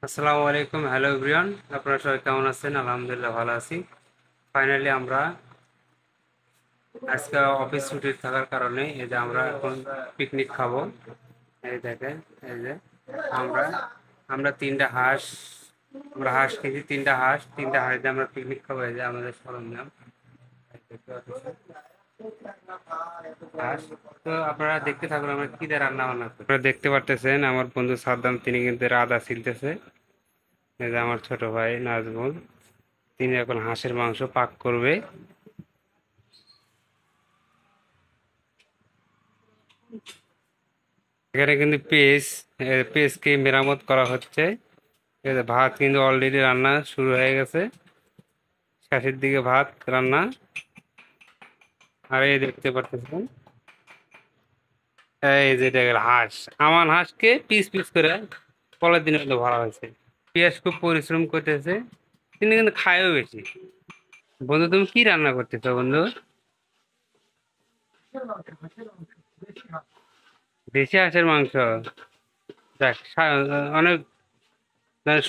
আসসালামু আলাইকুম, hello everyone. আপনারা সবাই কেমন আছেন? আলহামদুলিল্লাহ ভালো আছি। ফাইনালি আমরা আজকে অফিস ছুটি থাকার কারণে এই যে আমরা এখন পিকনিক খাবো। এই দেখেন, এই যে আমরা আমরা তিনটা হাঁস আমরা হাঁস খেয়েছি, তিনটা হাঁস দিয়ে আমরা পিকনিক খাবো। এই যে আমাদের সরঞ্জাম, এই দেখতে পাচ্ছেন, হাঁস। তো আপনারা দেখতে থাকুন আমরা কি দিয়ে রান্না বান্না করি। আপনারা দেখতে পারতেছেন আমার বন্ধু সাদ্দাম, তিনি কিন্তু আদা ছিলতেছে। এই যে আমার ছোট ভাই নাজমুল, তিনি এখন হাঁসের মাংস পাক করবে। এখানে কিন্তু পেঁয়াজকে মেরামত করা হচ্ছে। এই যে ভাত কিন্তু অলরেডি রান্না শুরু হয়ে গেছে, শেষের দিকে ভাত রান্না। আর এই দেখতে পারতেছেন, এই যে দেখেন হাঁস, আমার হাঁসকে পিস পিস করে পরের দিনের মধ্যে ভরা হয়েছে। পেঁয়াজ খুব পরিশ্রম করতেছে, তিনি কিন্তু খায়ও বেশি। বন্ধু, তুমি কি রান্না করতেছো বন্ধু? দেশি হাঁসের মাংস। দেখ, অনেক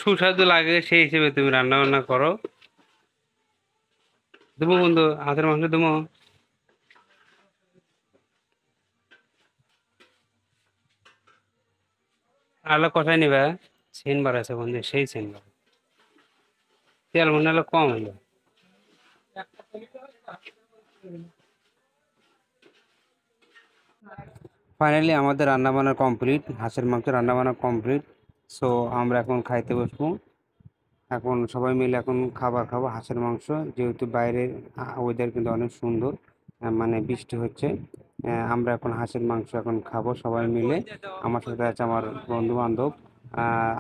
সুস্বাদু লাগে, সেই হিসেবে তুমি রান্না বান্না করো। দেবো বন্ধু, হাঁসের মাংস দেবো। আলো কষাই নিবে, সেন বাড়াইছে বন্ধু, সেই সেন বাড়াই। তেল মনে হলো কম হইলো। ফাইনালি আমাদের রান্না বান্না কমপ্লিট, হাঁসের মাংস রান্না বান্না কমপ্লিট। সো আমরা এখন খাইতে বসবো। এখন সবাই মিলে এখন খাবার খাবো, হাঁসের মাংস। যেহেতু বাইরের ওয়েদার কিন্তু অনেক সুন্দর, মানে বৃষ্টি হচ্ছে। আমরা এখন হাঁসের মাংস এখন খাবো সবাই মিলে। আমার সাথে আছে আমার বন্ধু বান্ধব,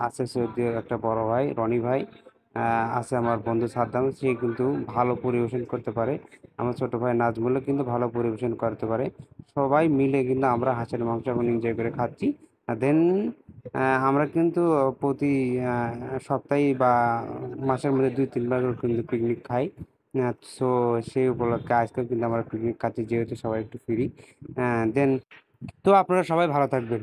আছে সৌদি একটা বড় ভাই রনি ভাই, আছে আমার বন্ধু সাদ্দাম, সে কিন্তু ভালো পরিবেশন করতে পারে। আমার ছোট ভাই নাজমুলও কিন্তু ভালো পরিবেশন করতে পারে। সবাই মিলে কিন্তু আমরা হাঁসের মাংস এখন এনজয় করে খাচ্ছি। দেন আমরা কিন্তু প্রতি সপ্তাহে বা মাসের মধ্যে 2-3 বার করে কিন্তু পিকনিক খাই। সো সেই উপলক্ষে আজকে কিন্তু আমরা পিকনিক খাচ্ছি, যেহেতু সবাই একটু ফ্রি। দেন তো আপনারা সবাই ভালো থাকবেন।